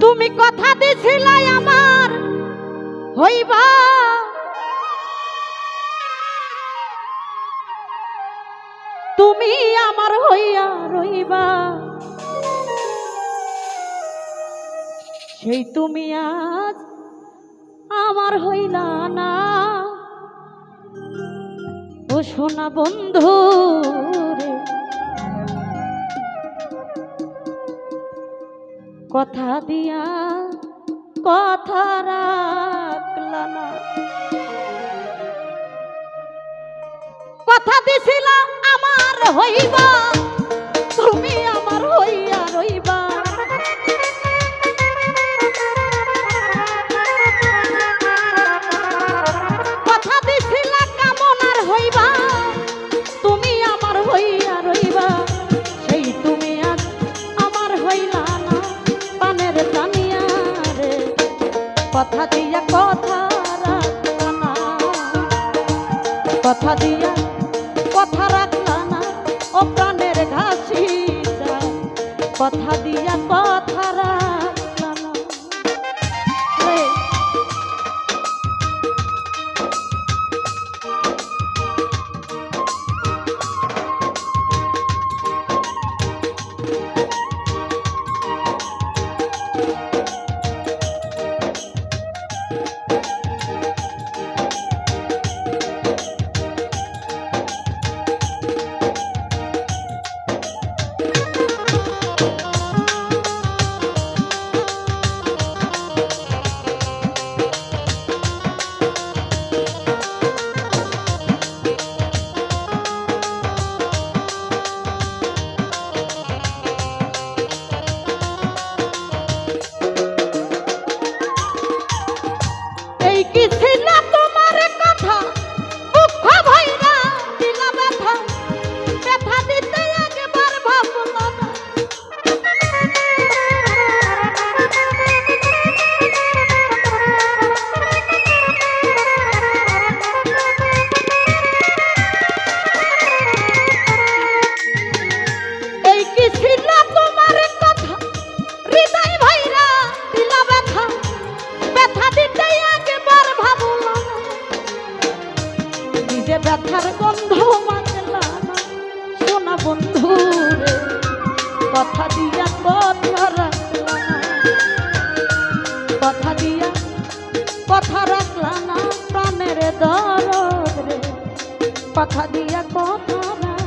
তুমি কথা দিছিলাই আমার হইবা, তুমি আমার হইয়া রইবা, সেই তুমি আজ আমার হইলা না। ও সোনা বন্ধু রে, কথা দিয়া কথা রাখলা না। কথা দিছিলা আমার হইবা, তুমি আমার হইয়া রইবা, কথা দিছিলা কামনার হইবা, তুমি আমার হইয়া রইবা, সেই তুমি আজ আমার হইলা না। পানের জানিয়া রে, কথা দিয়া কথা রাখলা না, কথা দিয়া কথা রাখলা না। ও প্রাণের ঘাসি কথা দিয়া কথা রাখলা না। কি ছিল তোমার কথা, দুঃখ ভইরা দিলা ব্যথা, ব্যথা দিতে একবার ভাবলো না। এই কি ছিল তোমার কথা, হৃদয় ভইরা দিলা ব্যথা, ব্যথা দিতে নিজে ব্যথার গন্ধ মানলা না। সোনা বন্ধু রে, কথা দিয়া কথা রাখলা না, কথা দিয়া কথা রাখলা না। প্রাণের দরদ রে, কথা দিয়া কথা রাখলা।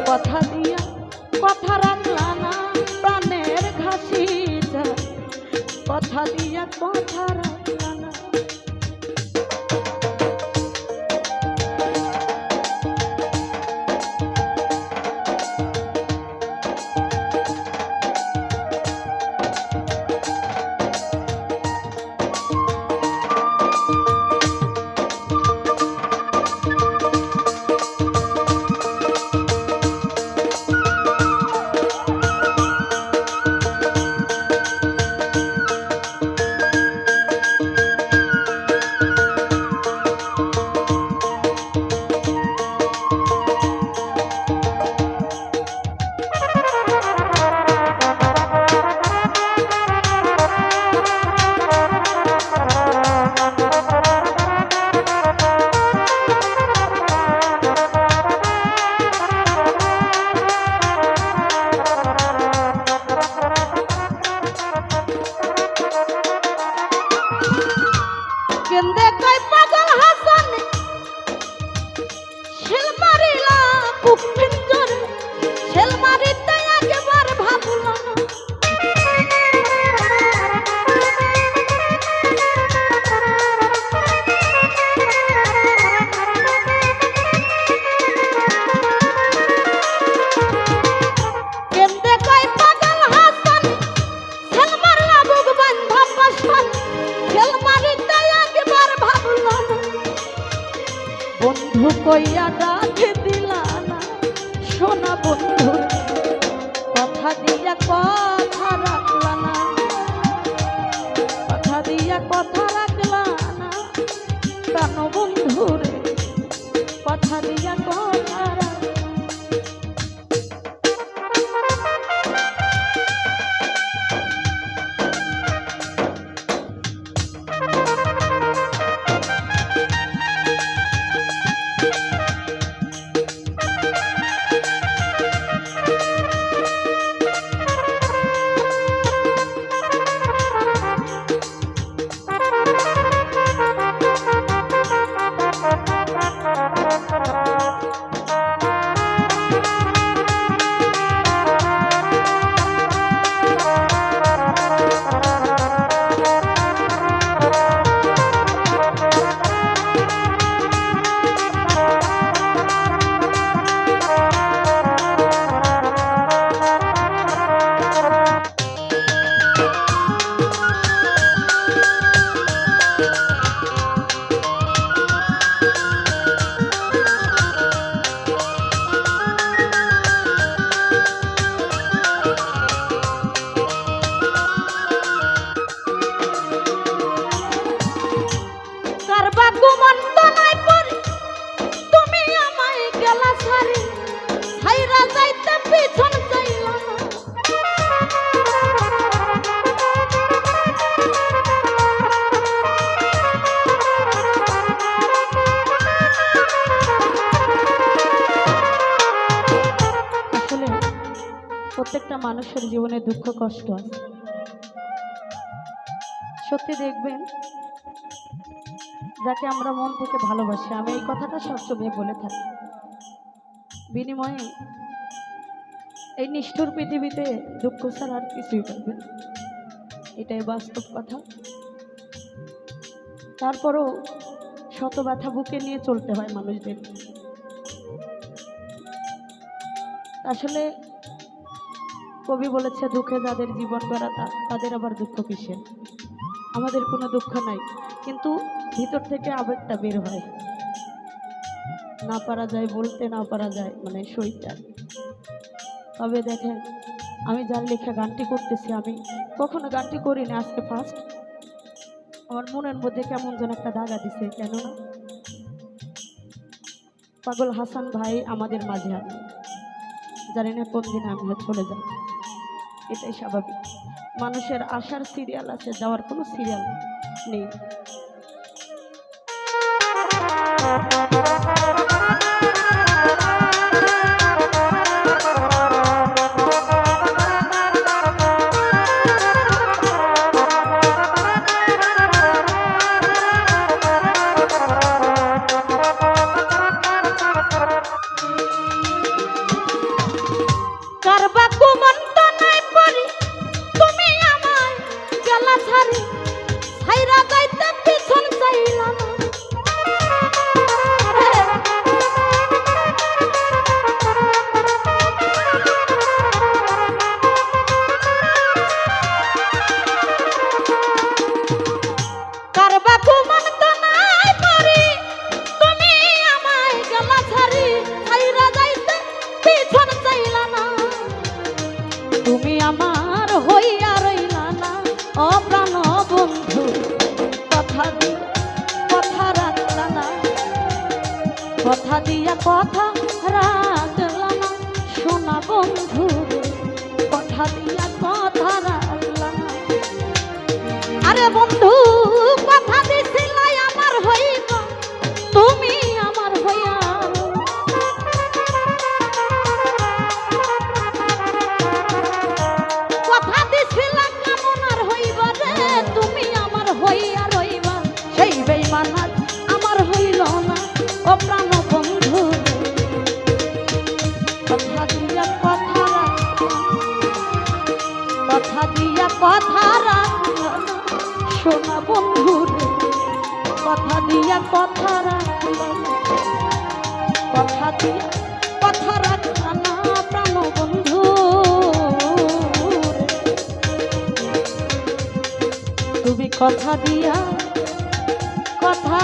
কথা দিয়া কথা রাখলা না, প্রাণের ঘাসি যা কথা দিয়া কথা রাখলা না। কেন্দে কই পাগল হাসান শেল মারিলা খুব পিঞ্জর শেল মারিতে একবার ভাবলা কেন্দে কই পাগল হাসান শেল মারলা বুক বান্ধা পাশান শেল মারিতে একবার ভাবলা বন্ধু কইয়া ডাকে দিলা না সোনা বন্ধু কথা দিয়া কথা রাখলা না কথা দিয়া কথা রাখলা না কেন বন্ধু রে কথা দিয়া কথা রাখলা প্রত্যেকটা মানুষের জীবনে দুঃখ কষ্ট আছে সত্যি দেখবেন যাকে আমরা মন থেকে ভালোবাসি আমি এই কথাটা সবসময় বলে থাকি বিনিময়ে এই নিষ্ঠুর পৃথিবীতে দুঃখ ছাড়া আর কিছুই পাবে না এটাই বাস্তব কথা তারপরও শত ব্যথা বুকে নিয়ে চলতে হয় মানুষদের আসলে কবি বলেছে দুঃখে যাদের জীবন গড়া তাদের আবার দুঃখ কিসের আমাদের কোনো দুঃখ নাই কিন্তু ভিতর থেকে আবেগটা বের হয় না পারা যায় বলতে না পারা যায় মানে সইটা তবে দেখেন আমি যার লেখা গানটি করতেছি আমি কখনো গানটি করি না আজকে ফার্স্ট আমার মনের মধ্যে কেমন যেন একটা দাগা দিছে কেননা পাগল হাসান ভাই আমাদের মাঝে আছে জানি না কোন দিন আমি চলে যাব এটাই স্বাভাবিক মানুষের আসার সিরিয়াল আছে যাওয়ার কোনো সিরিয়াল নেই তুমি আমার হইয়া রইলা না অপ্রাণ বন্ধু কথা রাখলা না কথা দিয়া কথা রাখলা না সোনা বন্ধু কথা দিয়া কথা রাখলা না আরে বন্ধু কথা দিছিল আমার হইব তুমি আমার হইয়া প্রাণ বন্ধু কথা দিয়া কথা কথা দিয়া কথা রাখলো না সোনা বন্ধু রে কথা দিয়া কথা রাখলো কথা দিয়া কথা রাখলো না প্রাণ বন্ধু তুমি কথা দিয়া কথা